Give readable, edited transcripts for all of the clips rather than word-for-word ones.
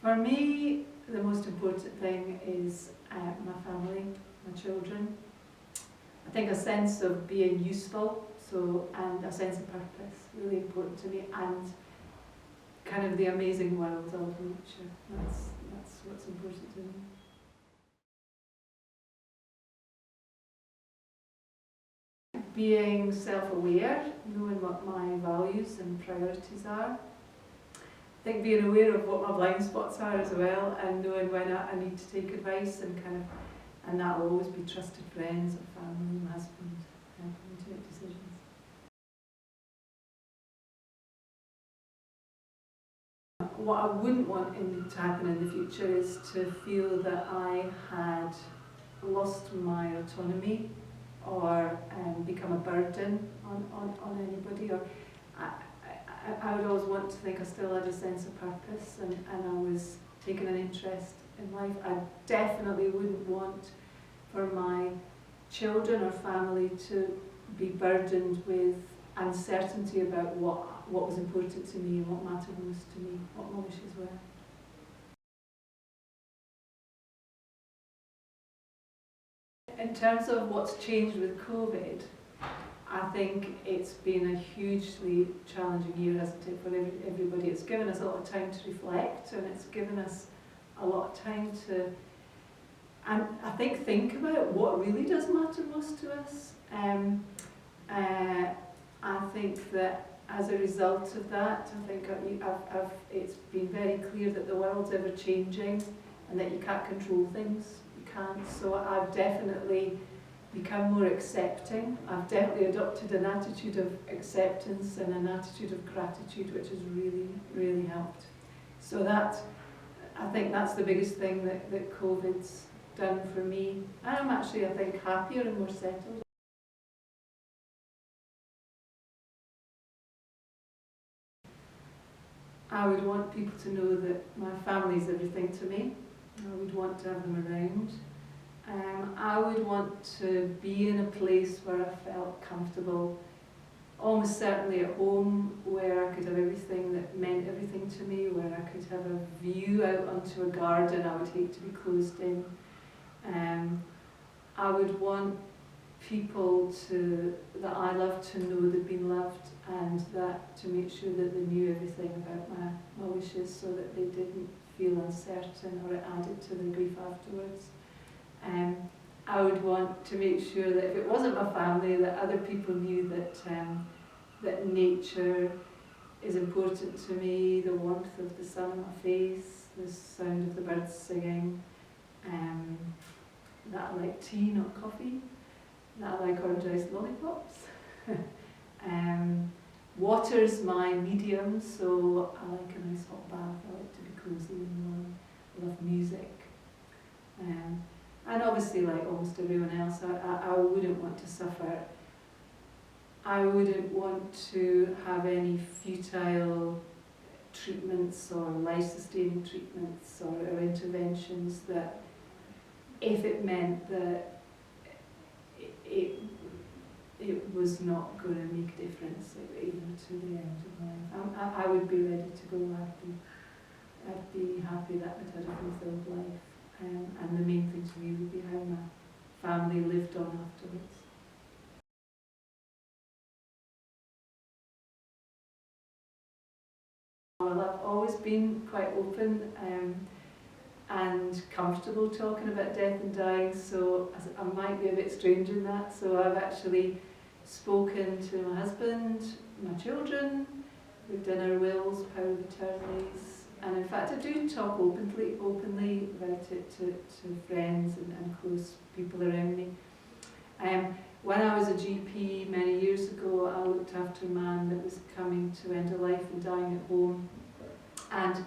For me, the most important thing is my family, my children. I think a sense of being useful, and a sense of purpose, really important to me, and kind of the amazing world of nature. That's what's important to me. Being self-aware, knowing what my values and priorities are. I think being aware of what my blind spots are as well, and knowing when I need to take advice, and that will always be trusted friends or family, my husband, helping me to make decisions. What I wouldn't want to happen in the future is to feel that I had lost my autonomy or become a burden on anybody. Or I would always want to think I still had a sense of purpose and I was taking an interest in life. I definitely wouldn't want for my children or family to be burdened with uncertainty about what was important to me and what mattered most to me, what my wishes were. In terms of what's changed with COVID, I think it's been a hugely challenging year, hasn't it, for everybody. It's given us a lot of time to reflect, and it's given us a lot of time to, and I think about what really does matter most to us. I think that as a result of that, I think it's been very clear that the world's ever changing and that you can't control things. You can't. So I've definitely become more accepting. I've definitely adopted an attitude of acceptance and an attitude of gratitude, which has really, really helped. So I think that's the biggest thing that COVID's done for me. And I'm actually, I think, happier and more settled. I would want people to know that my family is everything to me. I would want to have them around. I would want to be in a place where I felt comfortable, almost certainly at home, where I could have everything that meant everything to me, where I could have a view out onto a garden I would hate to be closed in. I would want people that I love to know they've been loved, and that to make sure that they knew everything about my wishes, so that they didn't feel uncertain or it added to their grief afterwards. I would want to make sure that if it wasn't my family, that other people knew that nature is important to me, the warmth of the sun on my face, the sound of the birds singing, that I like tea, not coffee, that I like orange iced lollipops. Water's my medium, so I like a nice hot bath, I like to be cosy and warm, I love music. And obviously, like almost everyone else, I wouldn't want to suffer. I wouldn't want to have any futile treatments or life-sustaining treatments or interventions that, if it meant that it was not going to make a difference even to the end of life. I would be ready to go. I'd be happy that I'd had a fulfilled life. And the main thing to me would be how my family lived on afterwards. Well, I've always been quite open and comfortable talking about death and dying, so I might be a bit strange in that. So I've actually spoken to my husband, my children, we've done our wills, power of attorneys, and in fact I do talk openly about it to friends and close people around me. When I was a GP many years ago, I looked after a man that was coming to end of life and dying at home, and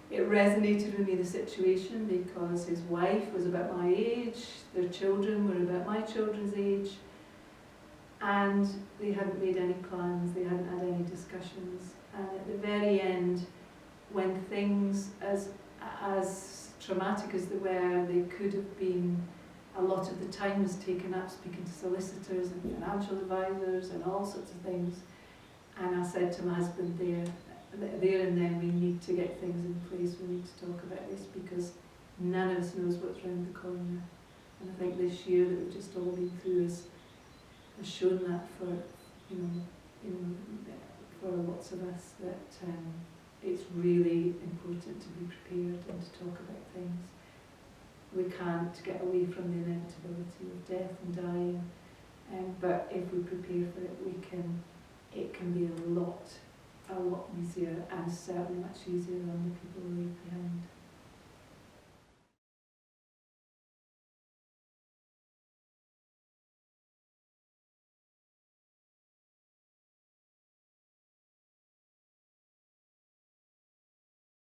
it resonated with me, the situation, because his wife was about my age, their children were about my children's age, and they hadn't made any plans, they hadn't had any discussions. And at the very end, when things as traumatic as they were, they could have been, a lot of the time was taken up speaking to solicitors and financial advisors and all sorts of things. And I said to my husband there, there and then we need to get things in place. We need to talk about this because none of us knows what's round the corner. And I think this year that we've just all been through has shown that for for lots of us, that it's really important to be prepared and to talk about things. We can't get away from the inevitability of death and dying, but if we prepare for it, it can be a lot easier, and certainly much easier than the people we leave behind.